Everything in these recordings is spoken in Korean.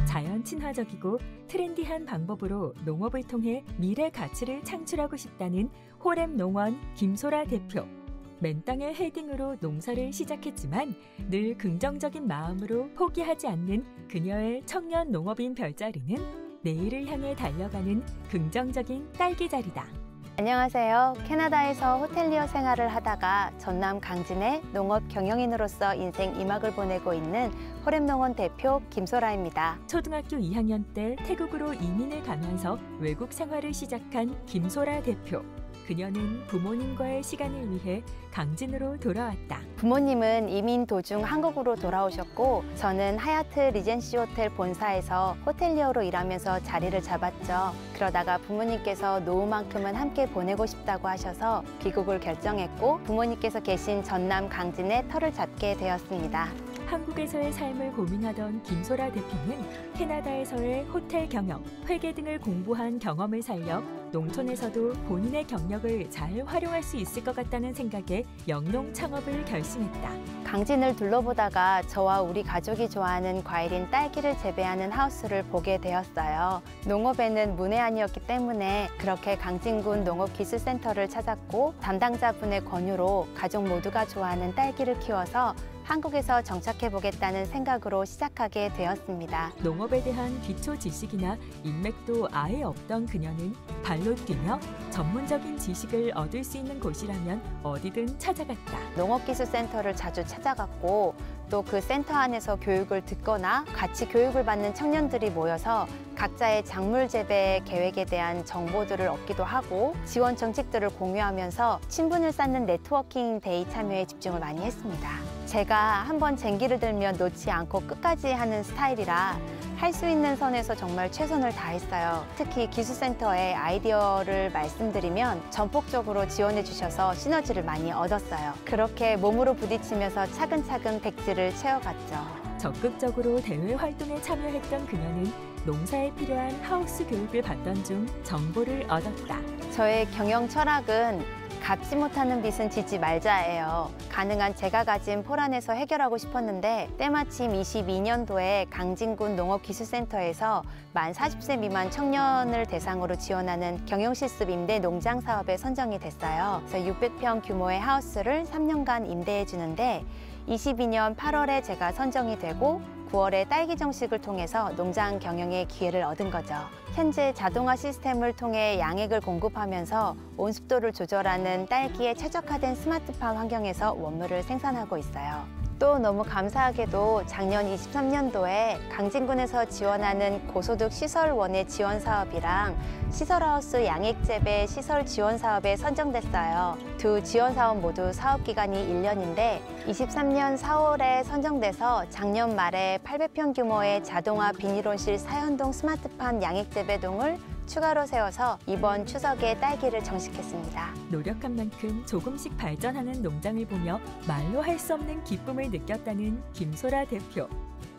자연 친화적이고 트렌디한 방법으로 농업을 통해 미래 가치를 창출하고 싶다는 호랩농원 김소라 대표. 맨 땅에 헤딩으로 농사를 시작했지만 늘 긍정적인 마음으로 포기하지 않는 그녀의 청년 농업인 별자리는 내일을 향해 달려가는 긍정적인 딸기자리다. 안녕하세요. 캐나다에서 호텔리어 생활을 하다가 전남 강진의 농업 경영인으로서 인생 2막을 보내고 있는 호랩농원 대표 김소라입니다. 초등학교 2학년 때 태국으로 이민을 가면서 외국 생활을 시작한 김소라 대표. 그녀는 부모님과의 시간을 위해 강진으로 돌아왔다. 부모님은 이민 도중 한국으로 돌아오셨고 저는 하얏트 리젠시 호텔 본사에서 호텔리어로 일하면서 자리를 잡았죠. 그러다가 부모님께서 노후만큼은 함께 보내고 싶다고 하셔서 귀국을 결정했고 부모님께서 계신 전남 강진에 터를 잡게 되었습니다. 한국에서의 삶을 고민하던 김소라 대표는 캐나다에서의 호텔 경영, 회계 등을 공부한 경험을 살려 농촌에서도 본인의 경력을 잘 활용할 수 있을 것 같다는 생각에 영농 창업을 결심했다. 강진을 둘러보다가 저와 우리 가족이 좋아하는 과일인 딸기를 재배하는 하우스를 보게 되었어요. 농업에는 문외한이었기 때문에 그렇게 강진군 농업기술센터를 찾았고 담당자분의 권유로 가족 모두가 좋아하는 딸기를 키워서 한국에서 정착해보겠다는 생각으로 시작하게 되었습니다. 농업에 대한 기초 지식이나 인맥도 아예 없던 그녀는 발로 뛰며 전문적인 지식을 얻을 수 있는 곳이라면 어디든 찾아갔다. 농업기술센터를 자주 찾아갔고 또 그 센터 안에서 교육을 듣거나 같이 교육을 받는 청년들이 모여서 각자의 작물 재배 계획에 대한 정보들을 얻기도 하고 지원 정책들을 공유하면서 친분을 쌓는 네트워킹 데이 참여에 집중을 많이 했습니다. 제가 한번 쟁기를 들면 놓지 않고 끝까지 하는 스타일이라 할 수 있는 선에서 정말 최선을 다했어요. 특히 기술센터의 아이디어를 말씀드리면 전폭적으로 지원해 주셔서 시너지를 많이 얻었어요. 그렇게 몸으로 부딪히면서 차근차근 백지를 채워갔죠. 적극적으로 대외 활동에 참여했던 그녀는 농사에 필요한 하우스 교육을 받던 중 정보를 얻었다. 저의 경영 철학은 갚지 못하는 빚은 짓지 말자예요. 가능한 제가 가진 포란에서 해결하고 싶었는데 때마침 22년도에 강진군 농업기술센터에서 만 40세 미만 청년을 대상으로 지원하는 경영실습 임대 농장 사업에 선정이 됐어요. 그래서 600평 규모의 하우스를 3년간 임대해 주는데 22년 8월에 제가 선정이 되고 9월에 딸기 정식을 통해서 농장 경영의 기회를 얻은 거죠. 현재 자동화 시스템을 통해 양액을 공급하면서 온습도를 조절하는 딸기에 최적화된 스마트팜 환경에서 원물을 생산하고 있어요. 또 너무 감사하게도 작년 23년도에 강진군에서 지원하는 고소득 시설원의 지원 사업이랑 시설하우스 양액재배 시설 지원 사업에 선정됐어요. 두 지원 사업 모두 사업 기간이 1년인데 23년 4월에 선정돼서 작년 말에 800평 규모의 자동화 비닐온실 사연동 스마트팜 양액재배동을 추가로 세워서 이번 추석에 딸기를 정식했습니다. 노력한 만큼 조금씩 발전하는 농장을 보며 말로 할 수 없는 기쁨을 느꼈다는 김소라 대표.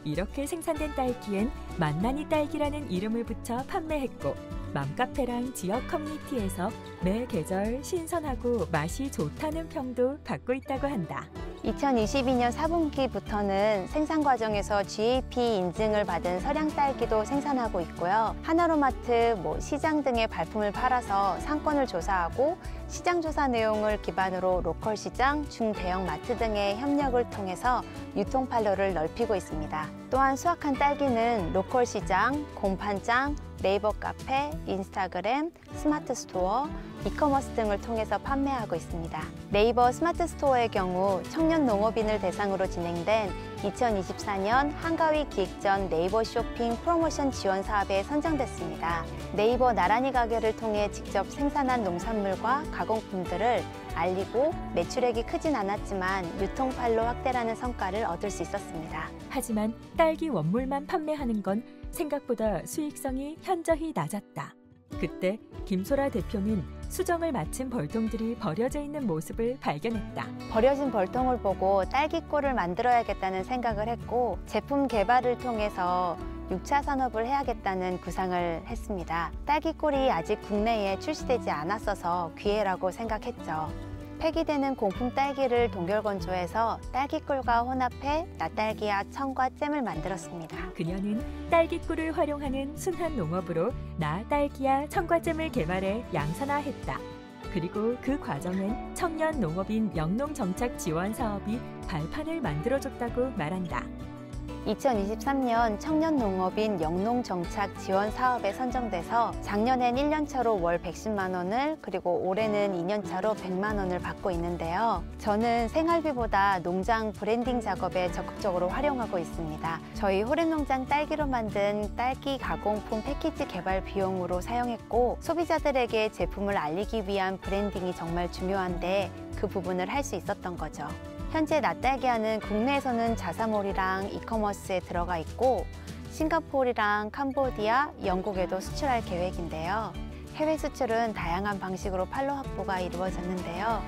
이렇게 생산된 딸기엔 만나니 딸기라는 이름을 붙여 판매했고 맘카페랑 지역 커뮤니티에서 매 계절 신선하고 맛이 좋다는 평도 받고 있다고 한다. 2022년 4분기부터는 생산 과정에서 GAP 인증을 받은 서량 딸기도 생산하고 있고요. 하나로마트, 시장 등의 발품을 팔아서 상권을 조사하고 시장 조사 내용을 기반으로 로컬 시장, 중대형 마트 등의 협력을 통해서 유통 판로를 넓히고 있습니다. 또한 수확한 딸기는 로컬 시장, 공판장, 네이버 카페, 인스타그램, 스마트 스토어, 이커머스 등을 통해서 판매하고 있습니다. 네이버 스마트 스토어의 경우 청년 농업인을 대상으로 진행된 2024년 한가위 기획전 네이버 쇼핑 프로모션 지원 사업에 선정됐습니다. 네이버 나란히 가게를 통해 직접 생산한 농산물과 가공품들을 알리고 매출액이 크진 않았지만 유통판로 확대라는 성과를 얻을 수 있었습니다. 하지만 딸기 원물만 판매하는 건 생각보다 수익성이 현저히 낮았다. 그때 김소라 대표는 수정을 마친 벌통들이 버려져 있는 모습을 발견했다. 버려진 벌통을 보고 딸기꿀을 만들어야겠다는 생각을 했고 제품 개발을 통해서 6차 산업을 해야겠다는 구상을 했습니다. 딸기꿀이 아직 국내에 출시되지 않았어서 기회라고 생각했죠. 폐기되는 공품 딸기를 동결 건조해서 딸기꿀과 혼합해 낫딸기와 청과 잼을 만들었습니다. 그녀는 딸기꿀을 활용하는 순환 농업으로 나딸기와 청과잼을 개발해 양산화했다. 그리고 그 과정엔 청년 농업인 영농정착 지원 사업이 발판을 만들어줬다고 말한다. 2023년 청년농업인 영농정착 지원 사업에 선정돼서 작년엔 1년차로 월 110만 원을 그리고 올해는 2년차로 100만 원을 받고 있는데요. 저는 생활비보다 농장 브랜딩 작업에 적극적으로 활용하고 있습니다. 저희 호랩농장 딸기로 만든 딸기 가공품 패키지 개발 비용으로 사용했고 소비자들에게 제품을 알리기 위한 브랜딩이 정말 중요한데 그 부분을 할 수 있었던 거죠. 현재 낫딸기아는 국내에서는 자사몰이랑 이커머스에 들어가 있고 싱가포르랑 캄보디아, 영국에도 수출할 계획인데요. 해외 수출은 다양한 방식으로 판로 확보가 이루어졌는데요.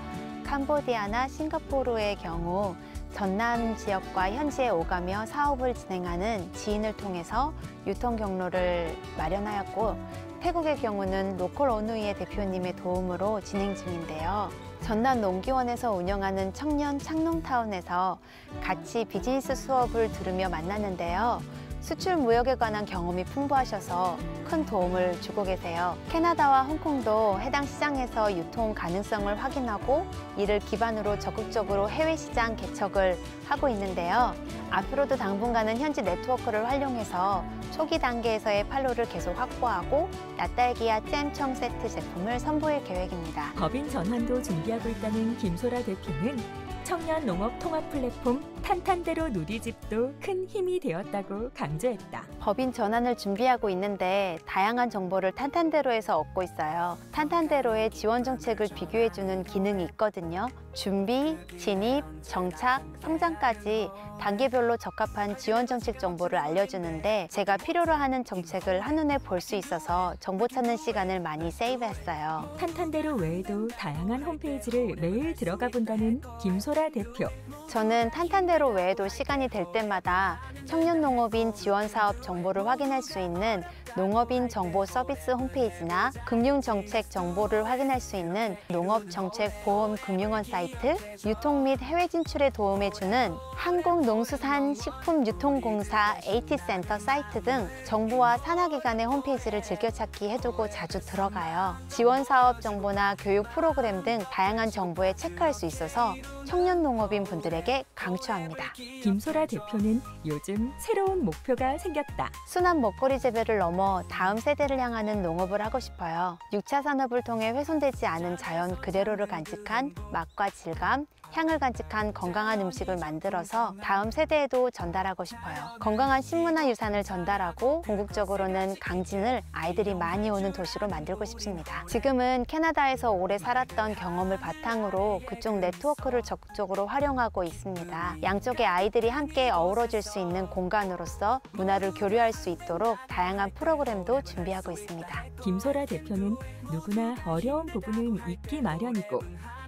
캄보디아나 싱가포르의 경우 전남 지역과 현지에 오가며 사업을 진행하는 지인을 통해서 유통 경로를 마련하였고 태국의 경우는 로컬 어누이의 대표님의 도움으로 진행 중인데요. 전남 농기원에서 운영하는 청년 창농타운에서 같이 비즈니스 수업을 들으며 만났는데요. 수출 무역에 관한 경험이 풍부하셔서 큰 도움을 주고 계세요. 캐나다와 홍콩도 해당 시장에서 유통 가능성을 확인하고 이를 기반으로 적극적으로 해외 시장 개척을 하고 있는데요. 앞으로도 당분간은 현지 네트워크를 활용해서 초기 단계에서의 판로를 계속 확보하고 낫딸기와 잼청 세트 제품을 선보일 계획입니다. 법인 전환도 준비하고 있다는 김소라 대표는 청년 농업 통합 플랫폼 탄탄대로 누리집도 큰 힘이 되었다고 강조했다. 법인 전환을 준비하고 있는데 다양한 정보를 탄탄대로에서 얻고 있어요. 탄탄대로의 지원 정책을 비교해주는 기능이 있거든요. 준비, 진입, 정착, 성장까지 단계별로 적합한 지원 정책 정보를 알려주는데 제가 필요로 하는 정책을 한눈에 볼 수 있어서 정보 찾는 시간을 많이 세이브했어요. 탄탄대로 외에도 다양한 홈페이지를 매일 들어가 본다는 김소라 대표. 저는 탄탄대로 외에도 시간이 될 때마다 청년농업인 지원사업 정보를 확인할 수 있는 농업인 정보 서비스 홈페이지나 금융정책 정보를 확인할 수 있는 농업정책보험금융원 사이트, 유통 및 해외 진출에 도움해주는 한국농수산식품유통공사 AT센터 사이트 등 정부와 산하기관의 홈페이지를 즐겨찾기 해두고 자주 들어가요. 지원사업 정보나 교육 프로그램 등 다양한 정보에 체크할 수 있어서 청년농업인 분들에게 강추합니다. 김소라 대표는 요즘 새로운 목표가 생겼다. 순환 먹거리 재배를 넘어 다음 세대를 향하는 농업을 하고 싶어요. 6차 산업을 통해 훼손되지 않은 자연 그대로를 간직한 맛과 질감, 향을 간직한 건강한 음식을 만들어서 다음 세대에도 전달하고 싶어요. 건강한 식문화 유산을 전달하고 궁극적으로는 강진을 아이들이 많이 오는 도시로 만들고 싶습니다. 지금은 캐나다에서 오래 살았던 경험을 바탕으로 그쪽 네트워크를 적극적으로 활용하고 있습니다. 양쪽의 아이들이 함께 어우러질 수 있는 공간으로서 문화를 교류할 수 있도록 다양한 프로그램도 준비하고 있습니다. 김소라 대표는 누구나 어려운 부분은 있기 마련이고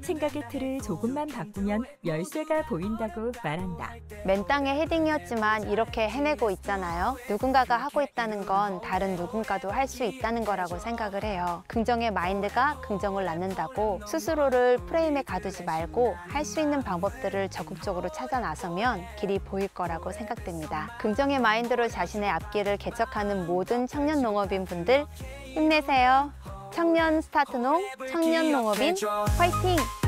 생각의 틀을 조금만 바꾸면 열쇠가 보인다고 말한다. 맨 땅의 헤딩이었지만 이렇게 해내고 있잖아요. 누군가가 하고 있다는 건 다른 누군가도 할 수 있다는 거라고 생각을 해요. 긍정의 마인드가 긍정을 낳는다고 스스로를 프레임에 가두지 말고 할 수 있는 방법들을 적극적으로 찾아 나서면 길이 보일 거라고 생각됩니다. 긍정의 마인드로 자신의 앞길을 개척하는 모든 청년 농업인 분들 힘내세요. 청년 스타트농, 청년 농업인 화이팅!